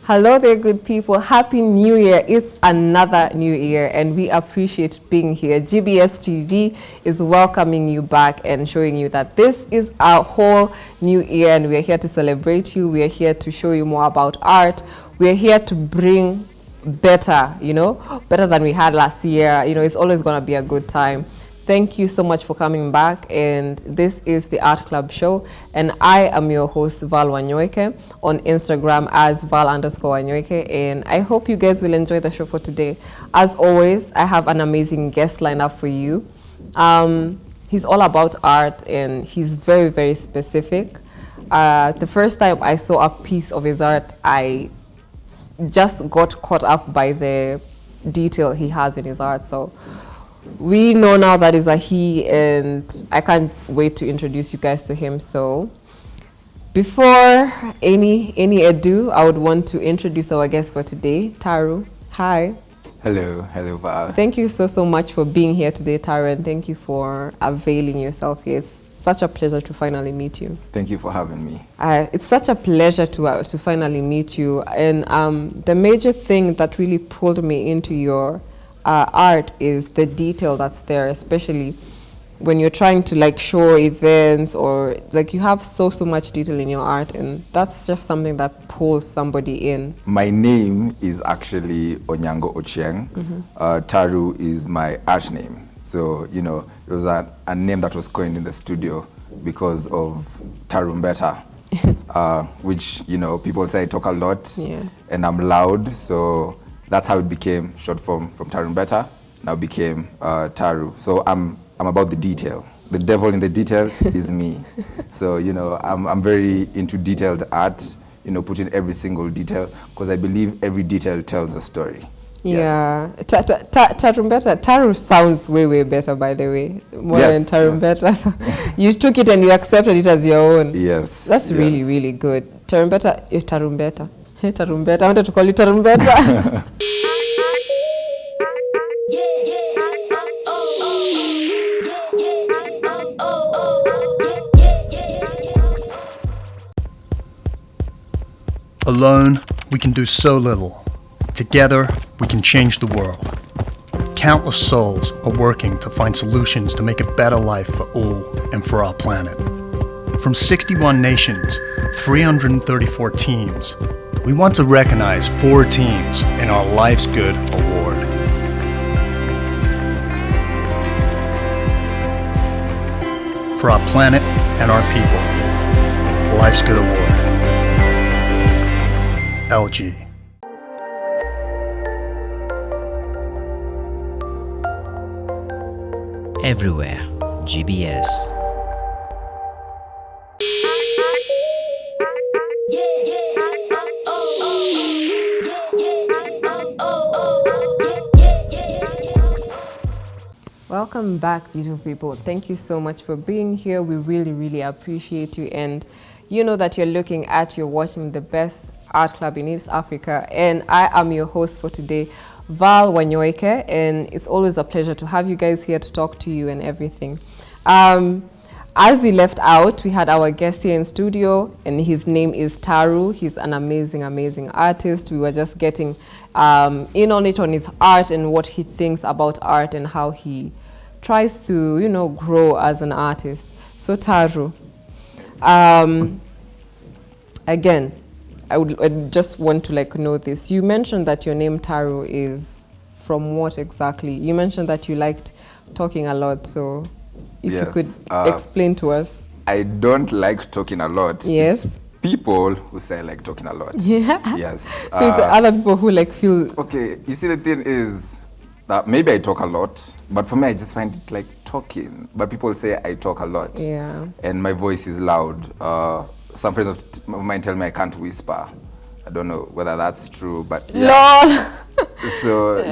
Hello there, good people. Happy New Year. It's another new year and we appreciate being here. GBS TV is welcoming you back and showing you that this is our whole new year and we are here to celebrate you. We are here to show you more about art. We are here to bring better, better than we had last year. It's always going to be a good time. Thank you so much for coming back, and this is the Art Club show, and I am your host Val Wanyoike on Instagram as Val_Wanyoike, and I hope you guys will enjoy the show for today. As always, I have an amazing guest lined up for you. He's all about art and he's very, very specific. The first time I saw a piece of his art, I just got caught up by the detail he has in his art. So we know now that is a he, and I can't wait to introduce you guys to him. So before any ado, I would want to introduce our guest for today, Taru. Hi. Hello Val. Thank you so much for being here today, Taru, and thank you for availing yourself here. It's such a pleasure to finally meet you. Thank you for having me. It's such a pleasure to finally meet you, and the major thing that really pulled me into your art is the detail that's there, especially when you're trying to show events, or you have so much detail in your art, and that's just something that pulls somebody in. My name is actually Onyango Ochieng. Taru is my art name. So, it was a name that was coined in the studio because of Tarumbeta, which, people say I talk a lot, and I'm loud, so that's how it became short form from Tarumbeta. Now became Taru. So I'm about the detail. The devil in the detail is me. So I'm very into detailed art. Putting every single detail, because I believe every detail tells a story. Yeah, Tarumbeta. Taru sounds way better, by the way, more than Tarumbeta. Yes. So you took it and you accepted it as your own. Yes, that's really good. Tarumbeta, Tarumbeta. Hey, Tarumbeta. I wanted to call you Tarumbeta. Alone, we can do so little. Together, we can change the world. Countless souls are working to find solutions to make a better life for all and for our planet. From 61 nations, 334 teams, we want to recognize 4 teams in our Life's Good Award. For our planet and our people, Life's Good Award. LG. Everywhere, GBS. Welcome back, beautiful people. Thank you so much for being here. We really appreciate you, and you know that you're watching the best art club in East Africa, and I am your host for today, Val Wanyoike, and it's always a pleasure to have you guys here to talk to you and everything. As we left out, we had our guest here in studio, and his name is Taru. He's an amazing artist. We were just getting in on his art and what he thinks about art and how he tries to, grow as an artist. So Taru, again, I just want to know this. You mentioned that your name Taru is from what exactly? You mentioned that you liked talking a lot, so if you could explain to us. I don't like talking a lot. Yes. It's people who say I like talking a lot. Yeah. Yes. So it's other people who feel. Okay, you see, the thing is that maybe I talk a lot, but for me I just find it like talking. But people say I talk a lot. Yeah. And my voice is loud. Some friends of mine tell me I can't whisper. I don't know whether that's true, but yeah. LOL. So,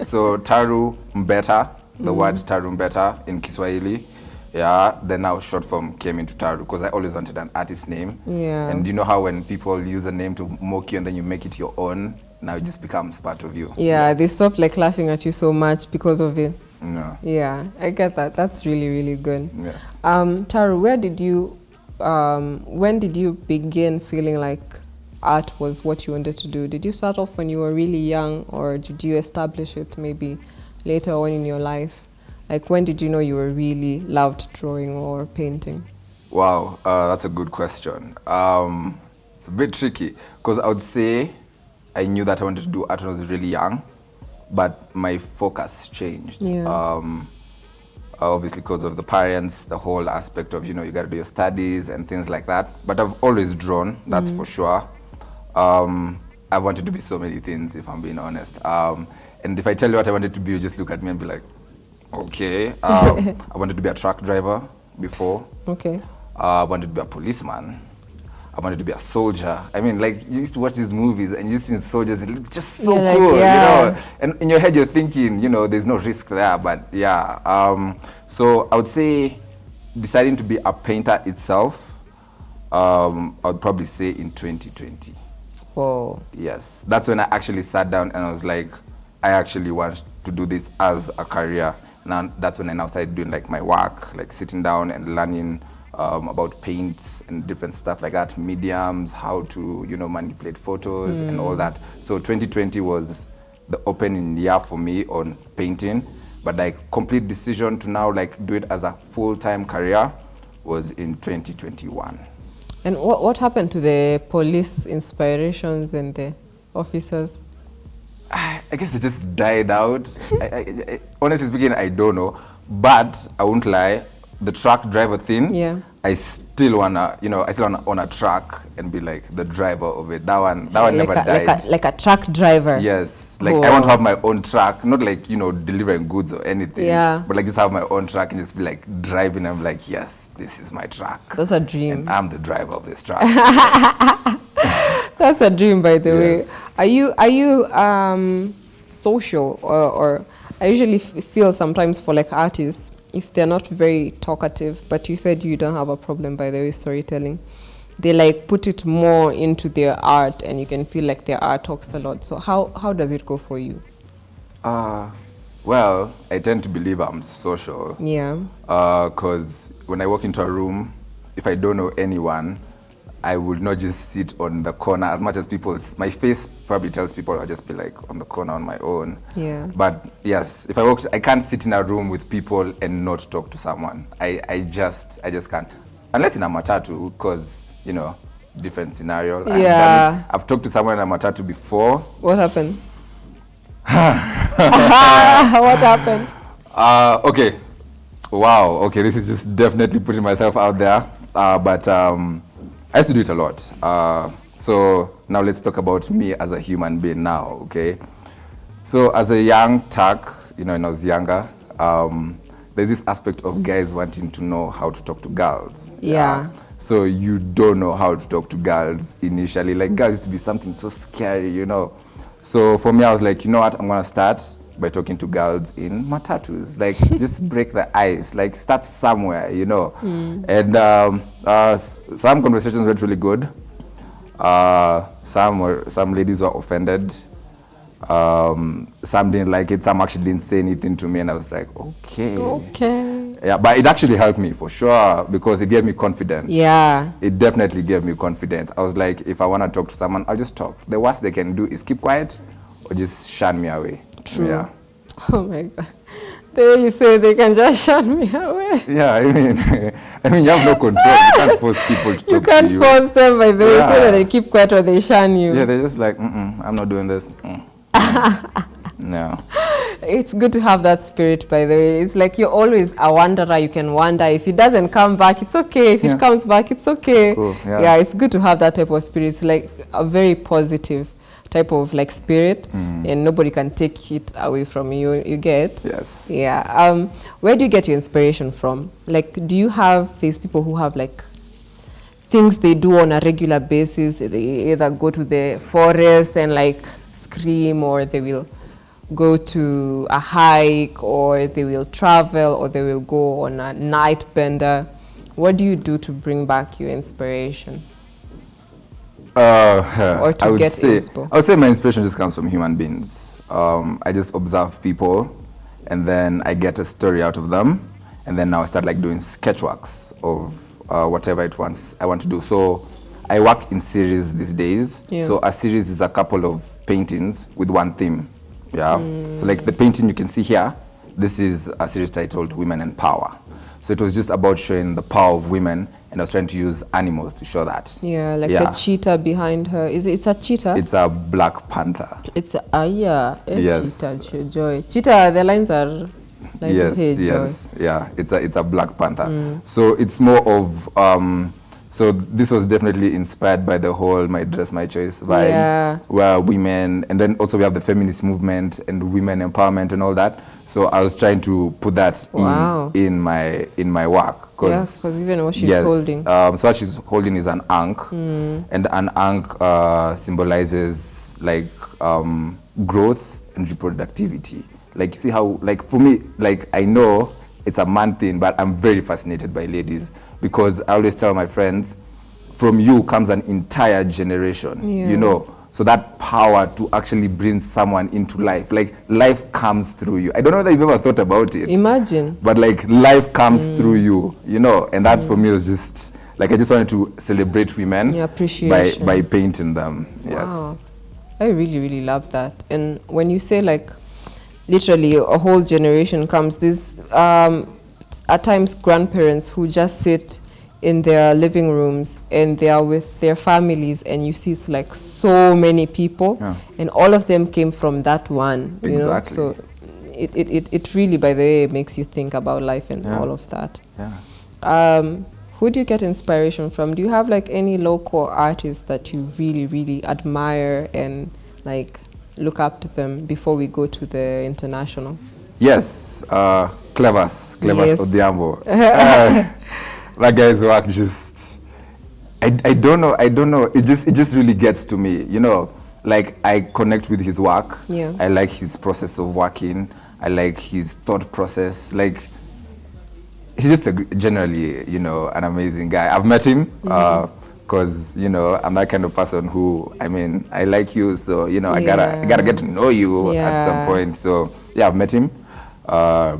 so Taru Mbeta, the word Taru Mbeta in Kiswahili, then now short form came into Taru because I always wanted an artist name. Yeah. And you know how when people use a name to mock you and then you make it your own, now it just becomes part of you. Yeah, they stop laughing at you so much because of it. No. Yeah, I get that. That's really good. Yes. Taru, when did you begin feeling like art was what you wanted to do? Did you start off when you were really young, or did you establish it maybe later on in your life? Like, when did you know you were really loved drawing or painting? Wow, that's a good question. It's a bit tricky because I would say I knew that I wanted to do art when I was really young, but my focus changed. Yeah. Obviously because of the parents, the whole aspect of, you got to do your studies and things like that. But I've always drawn, that's for sure. I wanted to be so many things, if I'm being honest. And if I tell you what I wanted to be, you just look at me and be like, okay. I wanted to be a truck driver before. Okay. I wanted to be a policeman. I wanted to be a soldier. I mean, like, you used to watch these movies and you see soldiers, it looked just so cool, And in your head, you're thinking, there's no risk there, but yeah. So I would say deciding to be a painter itself, I would probably say in 2020. Whoa. Yes, that's when I actually sat down and I was like, I actually want to do this as a career. Now, that's when I now started doing like my work, like sitting down and learning about paints and different stuff like that, mediums, how to, manipulate photos and all that. So 2020 was the opening year for me on painting, but like complete decision to now like do it as a full-time career was in 2021. And what happened to the police inspirations and the officers? I guess they just died out. I, honestly speaking, I don't know, but I won't lie. The truck driver thing, I still wanna own a truck and be like the driver of it. That one never died. Like a truck driver. Yes, like I want to have my own truck, not like delivering goods or anything. Yeah. But like just have my own truck and just be like driving. I'm like, yes, this is my truck. That's a dream. And I'm the driver of this truck. That's a dream, by the way. Are you social or I usually feel sometimes for like artists, if they're not very talkative, but you said you don't have a problem, by the way, storytelling, they like put it more into their art and you can feel like their art talks a lot. So how does it go for you? Well, I tend to believe I'm social. Yeah. Because when I walk into a room, if I don't know anyone, I would not just sit on the corner as much as my face probably tells people I'll just be like on the corner on my own. Yeah. But yes, if I can't sit in a room with people and not talk to someone. I just can't. Unless in a matatu, because, different scenario. Yeah. I've talked to someone in a matatu before. What happened? What happened? Okay. Wow. Okay, this is just definitely putting myself out there. But I used to do it a lot. So now let's talk about me as a human being now, okay? So as a young tack, when I was younger, there's this aspect of guys wanting to know how to talk to girls. Yeah. So you don't know how to talk to girls initially. Like, girls used to be something so scary, So for me, I was like, you know what, I'm gonna start by talking to girls in matatus. Like, just break the ice, like start somewhere, And some conversations went really good. Some ladies were offended. Some didn't like it. Some actually didn't say anything to me, and I was like, okay. Yeah, but it actually helped me for sure because it gave me confidence. Yeah. It definitely gave me confidence. I was like, if I want to talk to someone, I'll just talk. The worst they can do is keep quiet or just shun me away. True. Yeah. Oh my God. The way you say they can just shun me away. Yeah, I mean, you have no control. You can't force people to talk to you. You can't force them, by the way, so that they keep quiet or they shun you. Yeah, they're just like, I'm not doing this. No. It's good to have that spirit, by the way. It's like you're always a wanderer. You can wander. If it doesn't come back, it's okay. If it comes back, it's okay. Cool. Yeah, it's good to have that type of spirit. It's like a very positive type of like spirit, and nobody can take it away from you. You get? Yes. Yeah. Where do you get your inspiration from? Like, do you have these people who have like things they do on a regular basis? They either go to the forest and like scream, or they will go to a hike, or they will travel, or they will go on a night bender. What do you do to bring back your inspiration? Or to get inspo? I would say my inspiration just comes from human beings. I just observe people, and then I get a story out of them, and then now I start like doing sketch works of whatever I want to do. So I work in series these days. Yeah. So a series is a couple of paintings with one theme. Yeah. So like the painting you can see here, this is a series titled Women and Power. So it was just about showing the power of women, and I was trying to use animals to show that. Yeah, like the cheetah behind her. It's a cheetah? It's a black panther. It's a Yes. cheetah, joy. Cheetah, the lines are like Yes, hey, yes, yeah. It's a black panther. So it's more of so this was definitely inspired by the whole my dress my choice vibe, Yeah. where women, and then also we have the feminist movement and women empowerment and all that. So I was trying to put that Wow. in my work. Yeah, because even what she's holding. So what she's holding is an ankh, and an ankh symbolizes like growth and reproductivity. Like, you see how, like, for me, like, I know it's a man thing, but I'm very fascinated by ladies, because I always tell my friends, from you comes an entire generation, Yeah. you know. So that power to actually bring someone into life, like life comes through you. I don't know whether you've ever thought about it. Imagine. But like life comes through you, you know. And that for me was just, like, I just wanted to celebrate women appreciation. by painting them. Yes. Wow. I really, really love that. And when you say like, literally a whole generation comes, this at times grandparents who just sit in their living rooms and they are with their families, and you see it's like so many people, and all of them came from that one, you know. So it really, by the way, makes you think about life and all of that. Who do you get inspiration from? Do you have like any local artists that you really, really admire and like look up to them before we go to the international? Yes, Clevas Yes. Odiambo. That guy's work just, I don't know. It just really gets to me, you know. Like, I connect with his work. Yeah. I like his process of working. I like his thought process. Like, he's just generally, you know, an amazing guy. I've met him because, you know, I'm that kind of person who, I mean, I like you, so, you know, I gotta get to know you at some point. So yeah, I've met him.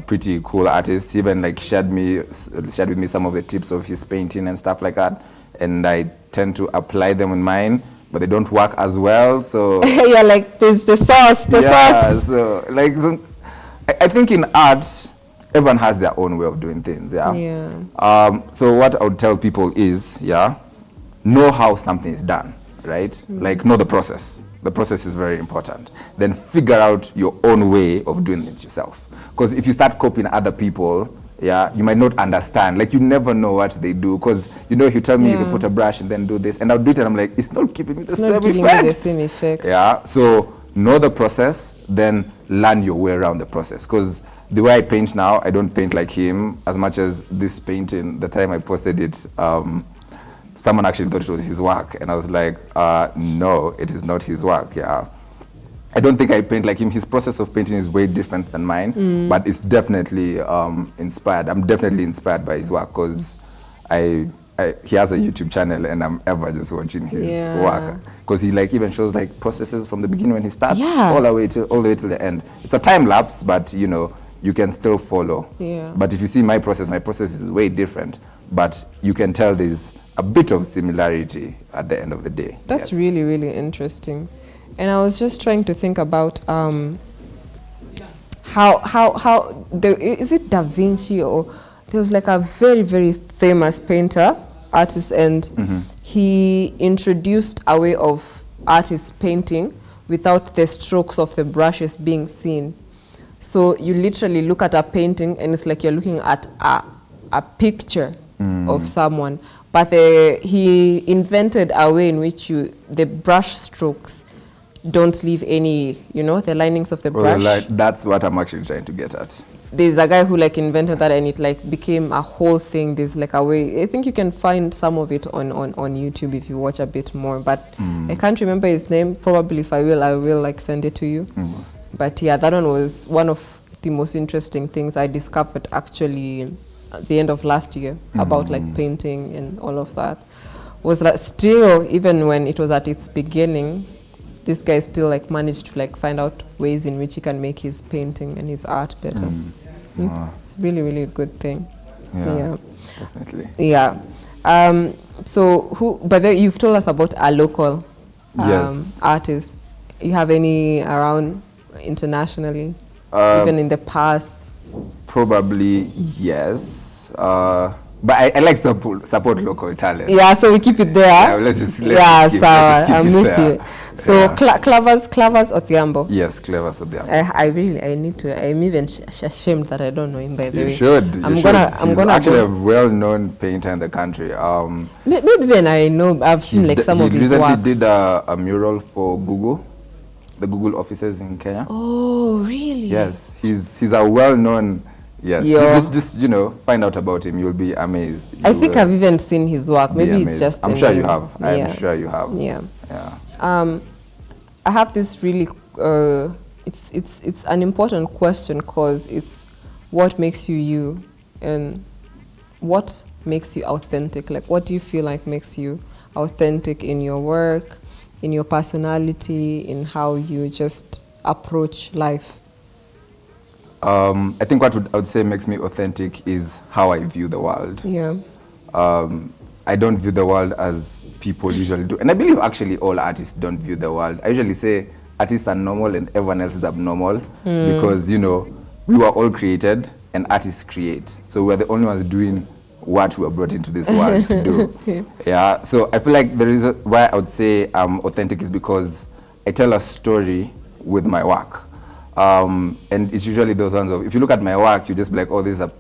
Pretty cool artist. He even like shared with me some of the tips of his painting and stuff like that, and I tend to apply them in mine, but they don't work as well. So yeah, like there's the sauce. So like, I think in art, everyone has their own way of doing things. So what I would tell people is, know how something is done, right? Like, know the process. The process is very important. Then figure out your own way of doing it yourself. Because if you start copying other people, you might not understand. Like, you never know what they do. Because, you know, if you tell me you can put a brush and then do this, and I'll do it, and I'm like, it's not giving me the same effect. Yeah, so know the process, then learn your way around the process. Because the way I paint now, I don't paint like him as much as this painting. The time I posted it, someone actually thought it was his work, and I was like, no, it is not his work. I don't think I paint like him. His process of painting is way different than mine, but it's definitely inspired. I'm definitely inspired by his work, because he has a YouTube channel, and I'm ever just watching his work, because he like even shows like processes from the beginning when he starts all the way till the end. It's a time lapse, but you know, you can still follow. But if you see my process is way different, but you can tell there's a bit of similarity at the end of the day. That's really, really interesting. And I was just trying to think about is it Da Vinci, or there was like a very, very famous artist, and he introduced a way of artists painting without the strokes of the brushes being seen. So you literally look at a painting and it's like you're looking at a picture of someone, but he invented a way in which the brush strokes don't leave any, you know, the linings of the brush. That's what I'm actually trying to get at. There's a guy who like invented that, and it like became a whole thing. There's like a way, I think you can find some of it on YouTube if you watch a bit more, but I can't remember his name. Probably if I will like send it to you. But yeah, that one was one of the most interesting things I discovered actually at the end of last year about like painting and all of that. Was that still, even when it was at its beginning, this guy still like managed to like find out ways in which he can make his painting and his art better. It's really, really a good thing. Yeah, definitely. Yeah. So but then you've told us about a local Yes. artist. You have any around internationally, even in the past? Probably yes. But I like to support local talent. Yeah, so we keep it there. Yeah, let's just keep I'm it with there. you. So Yeah. Clavers Odhiambo. Yes, clever so damn. I need to. I'm even ashamed that I don't know him, by the You way. should. I'm He's gonna actually go. a well-known painter in the country. Maybe when I know, I've seen like some of his He works. recently did a mural for Google, the Google offices in Kenya. Oh, really? Yes, he's a well-known. Yes, Yo. just find out about him. You'll be amazed. I think I've even seen his work. Maybe it's just. I'm the sure you name. have. I'm Yeah. sure you have. Yeah. Yeah. I have this really. It's an important question because it's what makes you you, and what makes you authentic. Like, what do you feel like makes you authentic in your work, in your personality, in how you just approach life? I think what I would say makes me authentic is how I view the world. Yeah. I don't view the world as people usually do. And I believe actually all artists don't view the world. I usually say artists are normal and everyone else is abnormal because, we were all created and artists create. So we're the only ones doing what we were brought into this world to do. Yeah. So I feel like the reason why I would say I'm authentic is because I tell a story with my work. And it's usually those ones of, if you look at my work, you just be like, oh, this is a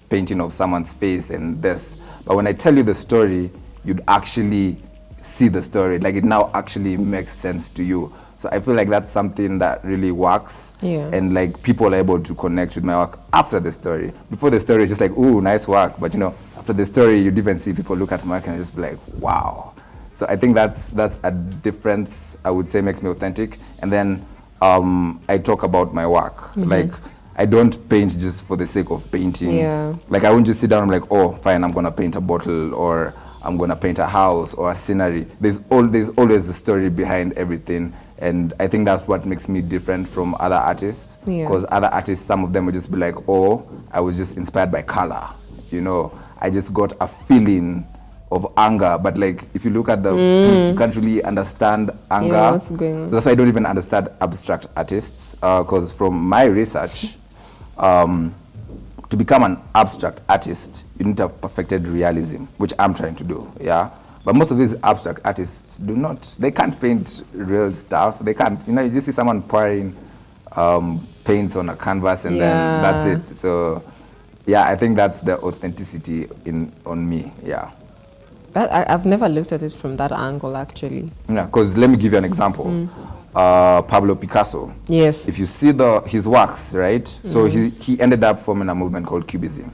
painting of someone's face and this. But when I tell you the story, you'd actually see the story. Like, it now actually makes sense to you. So I feel like that's something that really works. Yeah. And like people are able to connect with my work after the story. Before the story, it's just like, ooh, nice work. But after the story, you'd even see people look at my work and just be like, wow. So I think that's a difference I would say makes me authentic. And then I talk about my work. Like, I don't paint just for the sake of painting. Yeah. Like, I won't just sit down and I'm like, oh, fine, I'm gonna paint a bottle or I'm gonna paint a house or a scenery. There's always a story behind everything. And I think that's what makes me different from other artists. Yeah. Because other artists, some of them would just be like, oh, I was just inspired by color. I just got a feeling of anger, but like if you look at the piece, you can't really understand anger. Yeah, what's going on? So that's why I don't even understand abstract artists, because from my research, to become an abstract artist, you need to have perfected realism, which I'm trying to do. Yeah, but most of these abstract artists do not. They can't paint real stuff. They can't. You just see someone pouring paints on a canvas and then that's it. So yeah, I think that's the authenticity on me. Yeah. I've never looked at it from that angle, actually. Yeah, because let me give you an example. Pablo Picasso. Yes. If you see his works, right? So he ended up forming a movement called Cubism.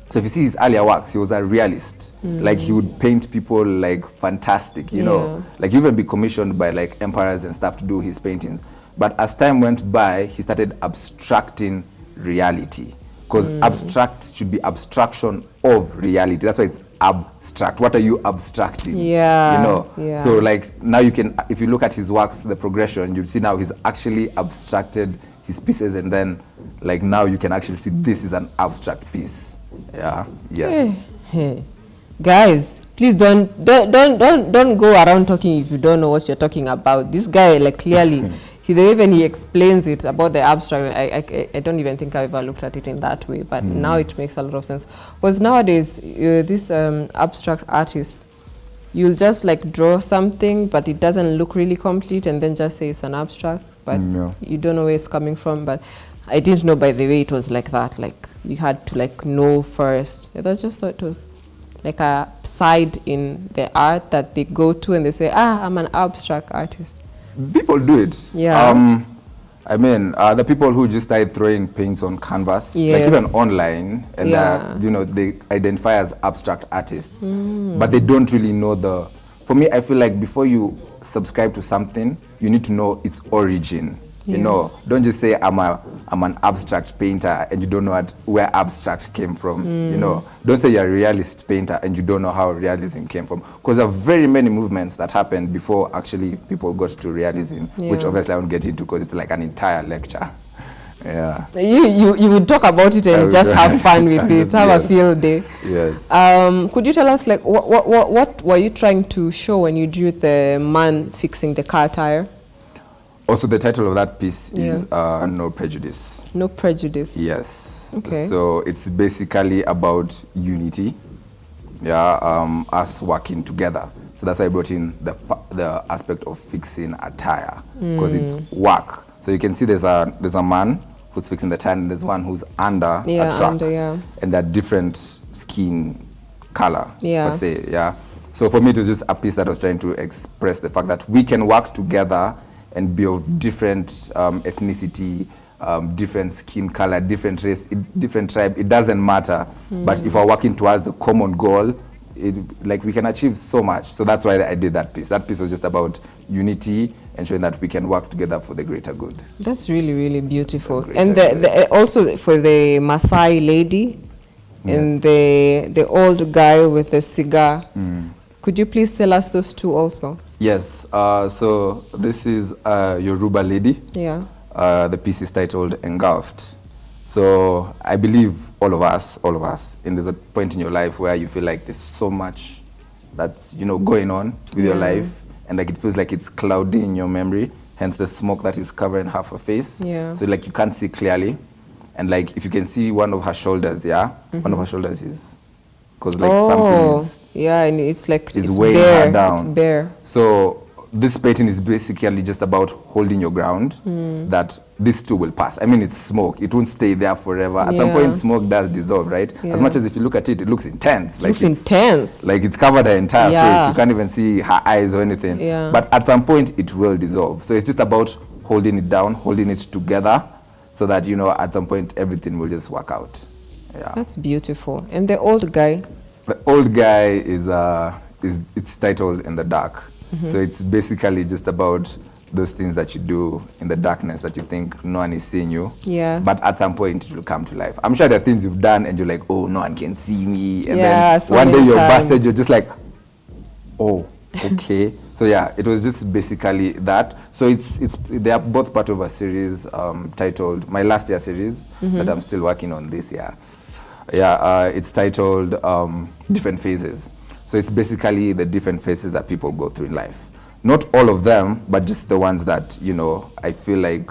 So if you see his earlier works, he was a realist. Like, he would paint people like fantastic, Like, he would be commissioned by like emperors and stuff to do his paintings. But as time went by, he started abstracting reality. Because abstract should be abstraction of reality. That's why it's abstract. What are you abstracting? Yeah. Yeah. So like now you can, if you look at his works, the progression, you see now he's actually abstracted his pieces, and then like now you can actually see this is an abstract piece. Yeah. Yes. Hey. Guys, please don't go around talking if you don't know what you're talking about. This guy, like, clearly the way he explains it about the abstract, I don't even think I ever looked at it in that way, but now it makes a lot of sense. Because nowadays, this abstract artists, you'll just like draw something, but it doesn't look really complete, and then just say it's an abstract, but you don't know where it's coming from. But I didn't know, by the way, it was like that. Like, you had to like know first. I just thought it was like a side in the art that they go to and they say, I'm an abstract artist. People do it. Yeah. I mean, the people who just started throwing paints on canvas, like even online, and they identify as abstract artists, but they don't really know for me, I feel like before you subscribe to something, you need to know its origin. Don't just say I'm an abstract painter and you don't know where abstract came from. Don't say you're a realist painter and you don't know how realism came from. Because there are very many movements that happened before actually people got to realism, which obviously I won't get into because it's like an entire lecture. Yeah. You would talk about it and just have fun with it, have a field day. Yes. Could you tell us, like, what were you trying to show when you drew the man fixing the car tire? Also, the title of that piece is No Prejudice. No Prejudice. Yes. Okay. So it's basically about unity. Yeah. Us working together. So that's why I brought in the aspect of fixing a tire, because it's work. So you can see there's a man who's fixing the tire, and there's one who's under a truck, and they're different skin color per se. Yeah. So for me, it was just a piece that was trying to express the fact that we can work together and be of different ethnicity, different skin color, different race, different tribe. It doesn't matter. But if we're working towards the common goal, like we can achieve so much. So that's why I did that piece. That piece was just about unity and showing that we can work together for the greater good. That's really, really beautiful. And also for the Maasai lady and the old guy with the cigar. Could you please tell us those two also? Yes. So this is a Yoruba lady. Yeah. The piece is titled Engulfed. So I believe all of us, and there's a point in your life where you feel like there's so much that's, going on with your life, and like it feels like it's cloudy in your memory, hence the smoke that is covering half her face. Yeah. So like you can't see clearly. And like if you can see one of her shoulders, one of her shoulders is, because like something is, and it's like it's weighing bare, her down. it's bare. So this painting is basically just about holding your ground, that this too will pass. I mean, it's smoke. It won't stay there forever. At some point, smoke does dissolve, right? As much as if you look at it, it looks intense. Like intense. Like it's covered her entire face. You can't even see her eyes or anything. Yeah. But at some point, it will dissolve. So it's just about holding it down, holding it together, so that, at some point, everything will just work out. Yeah. That's beautiful. And the old guy? The old guy it's titled In the Dark. So it's basically just about those things that you do in the darkness that you think no one is seeing you. Yeah. But at some point it will come to life. I'm sure there are things you've done and you're like, oh, no one can see me. And then one day you're busted, you're just like, oh, okay. So yeah, it was just basically that. So they are both part of a series titled, my last year series that I'm still working on this year. Yeah, it's titled Different Phases. So it's basically the different phases that people go through in life. Not all of them, but just the ones that, I feel like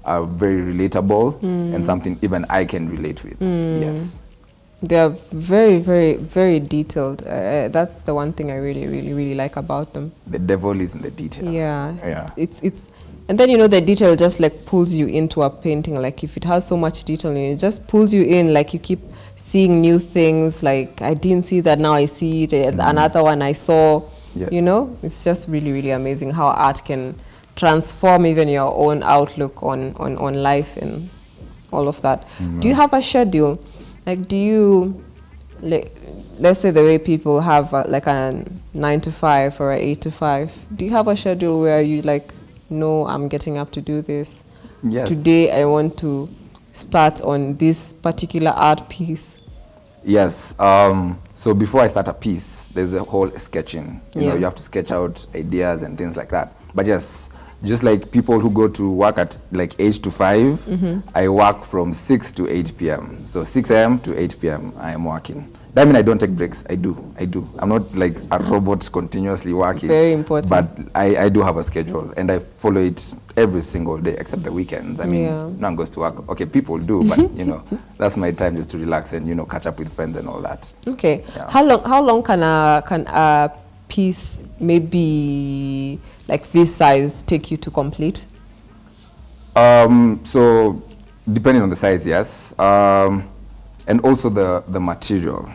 are very relatable and something even I can relate with. Yes. They are very, very, very detailed. That's the one thing I really, really, really like about them. The devil is in the detail. Yeah. It's and then, the detail just like pulls you into a painting. Like if it has so much detail in it, it just pulls you in. Like you keep seeing new things. Like I didn't see that, now I see it. Another one I saw. Yes. It's just really, really amazing how art can transform even your own outlook on life and all of that. Do you have a schedule? Like, do you, let's say the way people have like a 9 to 5 or a 8 to 5, do you have a schedule where you like, no, I'm getting up to do this? Yes. Today I want to start on this particular art piece. Yes. So before I start a piece, there's a whole sketching. You know, you have to sketch out ideas and things like that. But yes, just like people who go to work at like 8 to 5, I work from 6 to 8 p.m. So 6 a.m. to 8 p.m. I am working. That means I don't take breaks. I do. I'm not like a robot continuously working. Very important. But I do have a schedule and I follow it every single day except the weekends. I mean, no one goes to work. Okay, people do, but that's my time just to relax and catch up with friends and all that. Okay. Yeah. How long can a piece, maybe like this size, take you to complete? So depending on the size, yes. And also the material,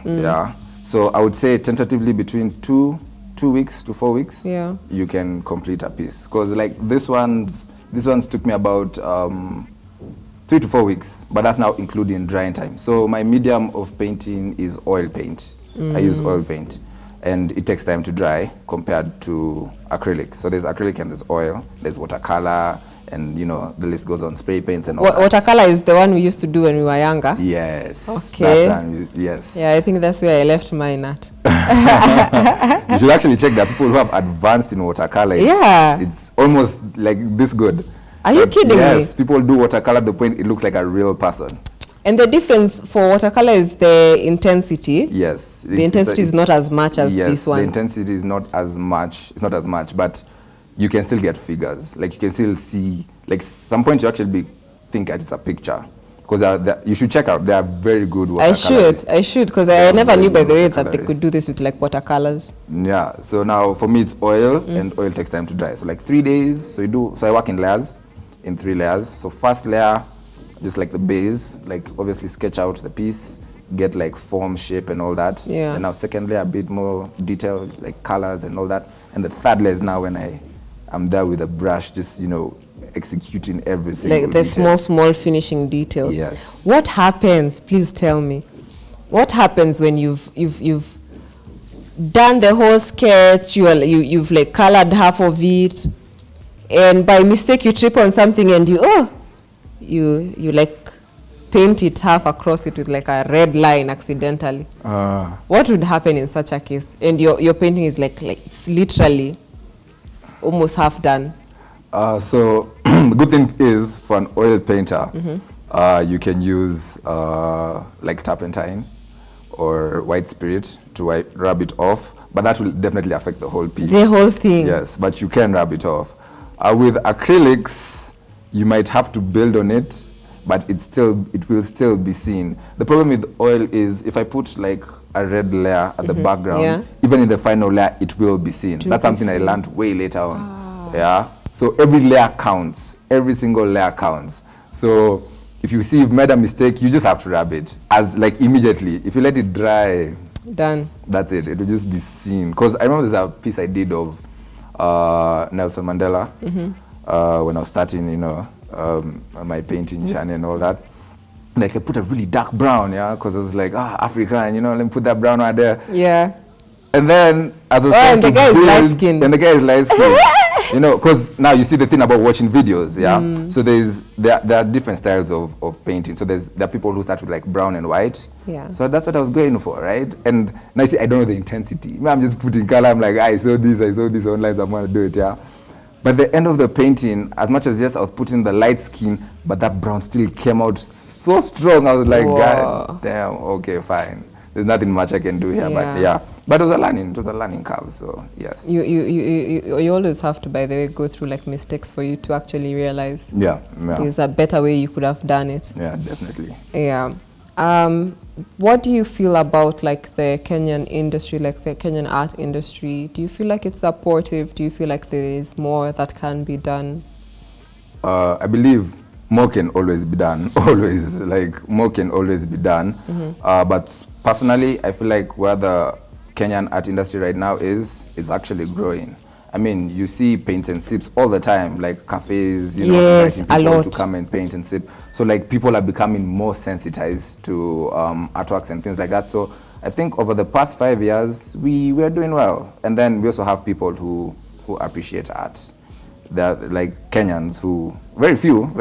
So I would say tentatively between 2 weeks to 4 weeks, you can complete a piece. Because like these ones took me about 3 to 4 weeks, but that's now including drying time. So my medium of painting is oil paint. I use oil paint, and it takes time to dry compared to acrylic. So there's acrylic and there's oil, there's watercolor, and the list goes on, spray paints and all that. Watercolor is the one we used to do when we were younger? Yes. Okay. Yes. Yeah, I think that's where I left mine at. You should actually check that people who have advanced in watercolor. It's almost like this good. Are you kidding me? Yes, people do watercolor the point it looks like a real person. And the difference for watercolor is the intensity. Yes. The intensity is not as much as this one. The intensity is not as much. It's not as much, but you can still get figures. Like you can still see, like some points you actually think it's a picture. Because you should check out. They are very good watercolors. I should, because I never knew, by the way, that they could do this with like watercolors. Yeah. So now for me it's oil, and oil takes time to dry. So like 3 days. So I work in layers, in 3 layers. So first layer, just like the base, like obviously sketch out the piece, get like form, shape, and all that. Yeah. And now second layer, a bit more detail, like colors and all that. And the third layer is now when I'm there with a brush, just executing every single like the detail. small finishing details. Yes. What happens? Please tell me. What happens when you've done the whole sketch? You've like colored half of it, and by mistake you trip on something and you like paint it half across it with like a red line accidentally. What would happen in such a case? And your painting is like it's literally almost half done. So the good thing is for an oil painter, you can use like turpentine or white spirit to rub it off, but that will definitely affect the whole piece. The whole thing. Yes, but you can rub it off. With acrylics, you might have to build on it, but it will still be seen. The problem with oil is if I put like a red layer at the background, even in the final layer, it will be seen. That's something I learned way later on. Yeah. So every layer counts. Every single layer counts. So if you see you've made a mistake, you just have to rub it as like immediately. If you let it dry, done. That's it. It will just be seen. Because I remember there's a piece I did of Nelson Mandela when I was starting, my painting journey and all that. Like I put a really dark brown, because I was like, African, let me put that brown right there. Yeah. And then as I was trying to build, and the guy is light skinned. Because now you see the thing about watching videos, So there are different styles of painting. So there are people who start with like brown and white. Yeah. So that's what I was going for, right? And now you see, I don't know the intensity. I'm just putting color. I'm like, I saw this online, so I'm gonna do it, But the end of the painting, as much as yes, I was putting the light skin, but that brown still came out so strong. I was like, God damn, okay, fine. There's nothing much I can do here, but it was a learning curve. So yes. You always have to, by the way, go through like mistakes for you to actually realize. There's a better way you could have done it. Yeah, definitely. Yeah. What do you feel about like the Kenyan industry, like the Kenyan art industry? Do you feel like it's supportive? Do you feel like there is more that can be done? I believe more can always be done. Always, like more can always be done. But personally, I feel like where the Kenyan art industry right now is actually growing. I mean, you see paints and sips all the time, like cafes, yes, inviting people to come and paint and sip. So like people are becoming more sensitized to artworks and things like that. So I think over the past 5 years, we are doing well. And then we also have people who appreciate art. They're like Kenyans who, very few,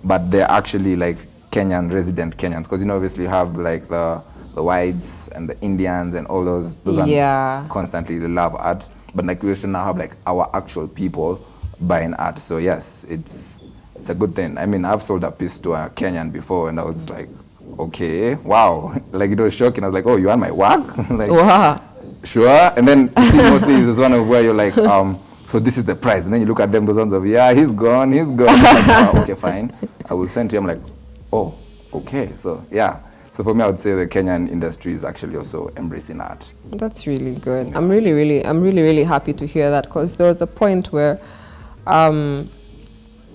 but they're actually like Kenyan, resident Kenyans. Because obviously you have like the whites and the Indians and all those ones constantly they love art. But like we should now have like our actual people buying art. So yes, it's a good thing. I mean, I've sold a piece to a Kenyan before, and I was like, okay, wow, like it was shocking. I was like, oh, you want my work? Like, wow, sure. And then mostly it's one of where you're like, so this is the price, and then you look at them, those ones of he's gone. Like, oh, okay, fine, I will send to him. Like, oh, okay, so yeah. So for me, I would say the Kenyan industry is actually also embracing art. That's really good. I'm really happy to hear that, because there was a point where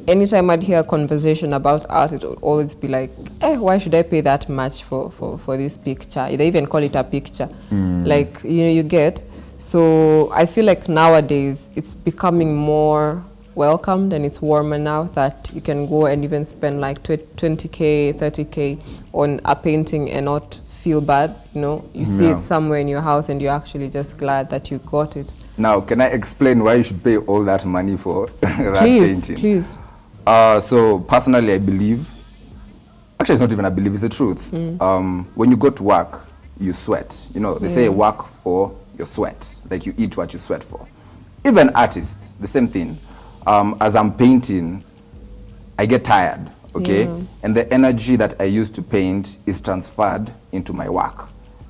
anytime I'd hear a conversation about art, it would always be like, why should I pay that much for this picture? They even call it a picture. Like, you get. So I feel like nowadays it's becoming more welcomed, and it's warmer now that you can go and even spend like 20K, 30K on a painting and not feel bad. You see it somewhere in your house and you're actually just glad that you got it. Now, can I explain why you should pay all that money for that painting? Please. So personally, I believe, actually it's not even I believe, it's the truth. When you go to work, you sweat. They say work for your sweat, like you eat what you sweat for. Even artists, the same thing. As I'm painting, I get tired, okay? Yeah. And the energy that I use to paint is transferred into my work.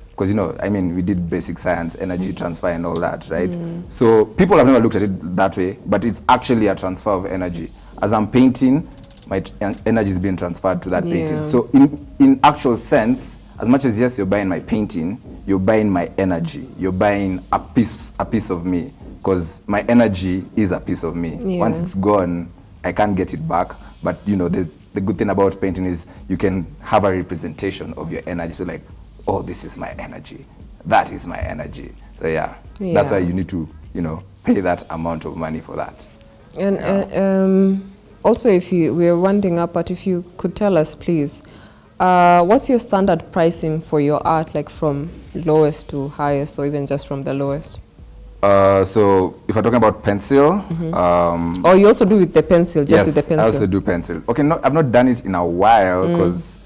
Because, you know, I mean, we did basic science, energy transfer and all that, right? So people have never looked at it that way, but it's actually a transfer of energy. As I'm painting, my energy is being transferred to that painting. Yeah. So in actual sense, as much as yes, you're buying my painting, you're buying my energy. You're buying a piece of me, because my energy is a piece of me. Yeah. Once it's gone, I can't get it back. But, you know, the good thing about painting is you can have a representation of your energy. So like, oh, this is my energy. That is my energy. So yeah, that's why you need to, you know, pay that amount of money for that. And also, we're winding up, but if you could tell us, please, what's your standard pricing for your art, like from lowest to highest, or even just from the lowest? So if we're talking about pencil, Or you also do with the pencil, just yes, with the pencil? I also do pencil. Okay, I've not done it in a while because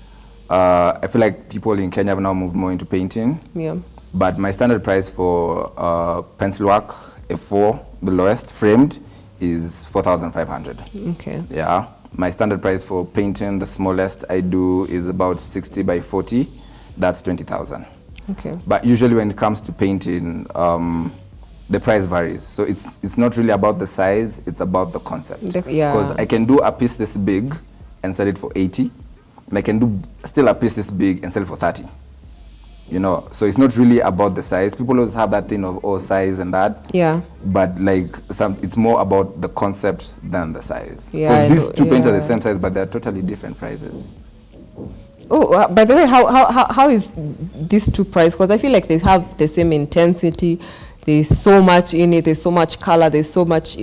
I feel like people in Kenya have now moved more into painting. Yeah. But my standard price for pencil work, A4, the lowest, framed, is 4,500. Okay. Yeah. My standard price for painting, the smallest I do, is about 60 by 40. That's 20,000. Okay. But usually when it comes to painting, the price varies. So it's not really about the size, it's about the concept. Yeah. Because I can do a piece this big and sell it for 80. And I can do still a piece this big and sell it for 30. You know, so it's not really about the size. People always have that thing of, oh, size and that. Yeah. But like it's more about the concept than the size. Yeah. Because these two paints are the same size, but they're totally different prices. Oh, by the way, how is these two prices? Because I feel like they have the same intensity. There's so much in it. There's so much color. There's so much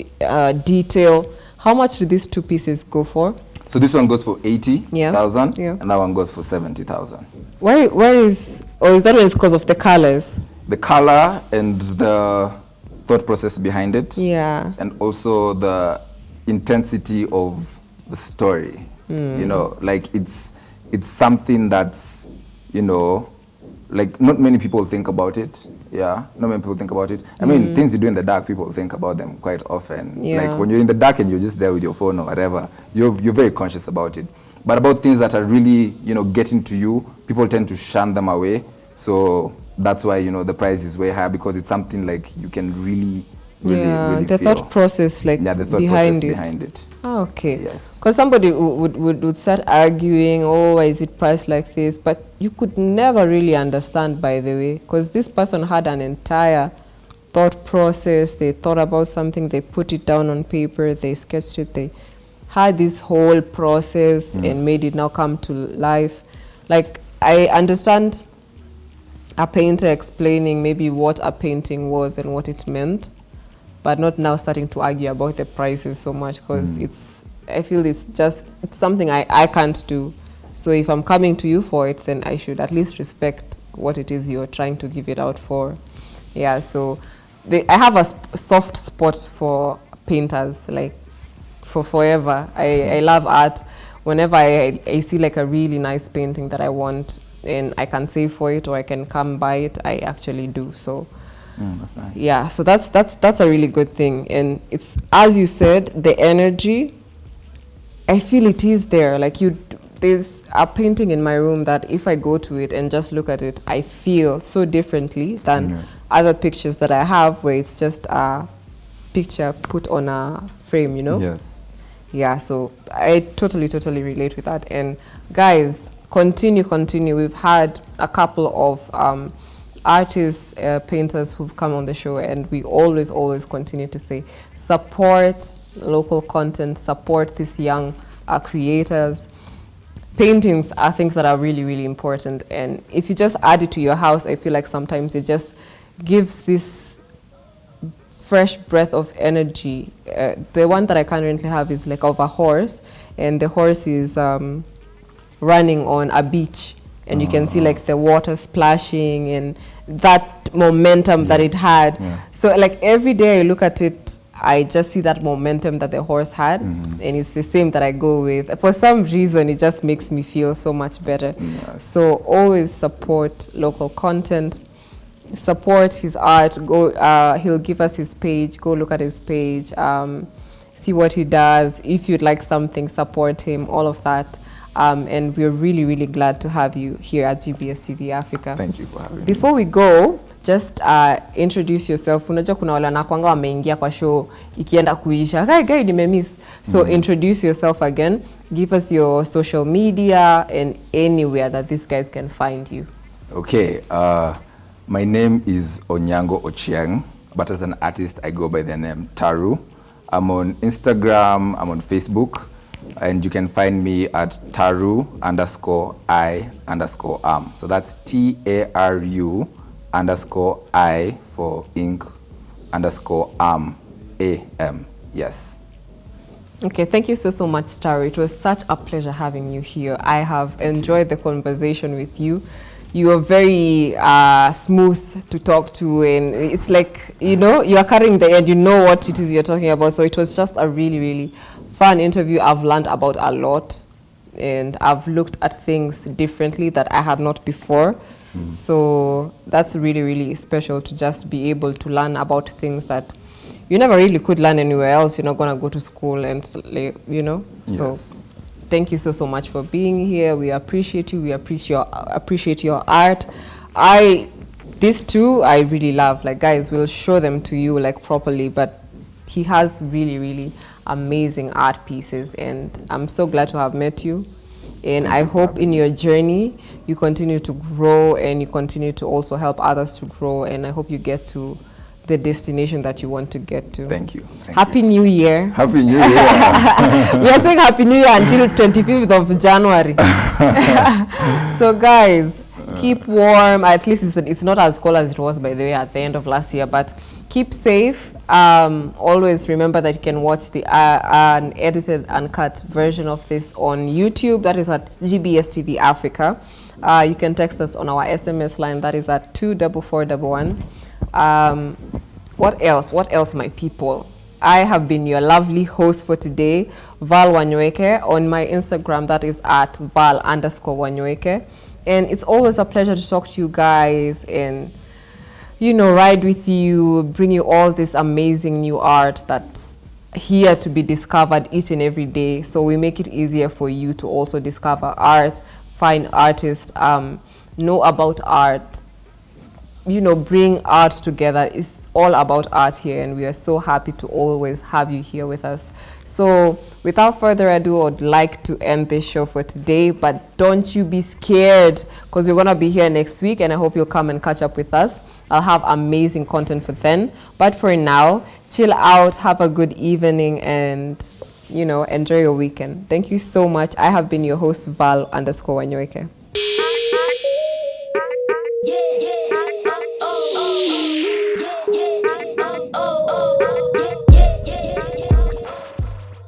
detail. How much do these two pieces go for? So this one goes for 80,000, Yeah. and that one goes for 70,000. Why is that one is because of the colors? The color and the thought process behind it. Yeah. And also the intensity of the story. You know, like it's something that's, you know, like not many people think about it. Yeah, not many people think about it. I mean, things you do in the dark, people think about them quite often. Yeah. Like when you're in the dark and you're just there with your phone or whatever, you're very conscious about it. But about things that are really, you know, getting to you, people tend to shun them away. So that's why, you know, the price is way higher, because it's something like you can really the feel. thought process, like, Yeah, the thought behind process it. behind it. Oh, okay. Yes. Because somebody would start arguing, oh, why is it priced like this? But you could never really understand, by the way, because this person had an entire thought process. They thought about something, they put it down on paper, they sketched it, they had this whole process and made it now come to life. Like, I understand a painter explaining maybe what a painting was and what it meant, but not now starting to argue about the prices so much, because I feel it's something I can't do. So if I'm coming to you for it, then I should at least respect what it is you're trying to give it out for. Yeah, so I have a soft spot for painters, like for forever. I love art. Whenever I see like a really nice painting that I want and I can save for it or I can come buy it, I actually do. So That's nice. yeah, so that's a really good thing. And it's, as you said, the energy, I feel it is there. Like, there's a painting in my room that if I go to it and just look at it, I feel so differently than other pictures that I have where it's just a picture put on a frame, you know? Yes. Yeah, so I totally relate with that. And guys, continue. We've had a couple of artists, painters who've come on the show, and we always continue to say, support local content, support these young creators. Paintings are things that are really important, and if you just add it to your house, I feel like sometimes it just gives this fresh breath of energy. The one that I currently have is like of a horse, and the horse is running on a beach, and you can see like the water splashing and that momentum that it had. So like every day I look at it, I just see that momentum that the horse had, and it's the same that I go with. For some reason, it just makes me feel so much better. So always support local content, support his art. Go, he'll give us his page. Go look at his page. see what he does. If you'd like something, support him, all of that. And we're really, really glad to have you here at GBS TV Africa. Thank you for having me. Before we go, just introduce yourself. Unajua kuna wale wanakuanga wameingia kwa show ikienda kuisha. Guy nimemiss. So introduce yourself again. Give us your social media and anywhere that these guys can find you. Okay, my name is Onyango Ochieng, but as an artist, I go by the name Taru. I'm on Instagram, I'm on Facebook, and you can find me at Taru_I_am. So that's TARU_I for ink _am, AM, yes. Okay, thank you so much, Taru. It was such a pleasure having you here. I have enjoyed the conversation with you. You are very smooth to talk to, and it's like, you know, you are carrying the end, you know what it is you're talking about. So it was just a really, really fun interview. I've learned about a lot, and I've looked at things differently that I had not before. So that's really, really special to just be able to learn about things that you never really could learn anywhere else. You're not going to go to school and, you know. Yes. So thank you so much for being here. We appreciate you. We appreciate your art. These two I really love. Like, guys, we'll show them to you like properly, but he has really, really amazing art pieces, and I'm so glad to have met you. And I hope in your journey you continue to grow, and you continue to also help others to grow, and I hope you get to the destination that you want to get to. Thank you. Happy New Year. Happy New Year. We are saying Happy New Year until 25th of January. So guys, keep warm. At least it's not as cold as it was, by the way, at the end of last year, but keep safe. Always remember that you can watch the unedited, uncut version of this on YouTube. That is at GBS TV Africa. You can text us on our SMS line. That is at 24411. What else, my people? I have been your lovely host for today, Val Wanyweke. On my Instagram, that is at Val_Wanyweke. And it's always a pleasure to talk to you guys and, you know, ride with you, bring you all this amazing new art that's here to be discovered each and every day. So we make it easier for you to also discover art, find artists, know about art, you know, bring art together. It's all about art here, and we are so happy to always have you here with us. So without further ado, I'd like to end this show for today, but don't you be scared, because we're going to be here next week, and I hope you'll come and catch up with us. I'll have amazing content for then, but for now, chill out, have a good evening, and, you know, enjoy your weekend. Thank you so much. I have been your host, Val_Wanyweke.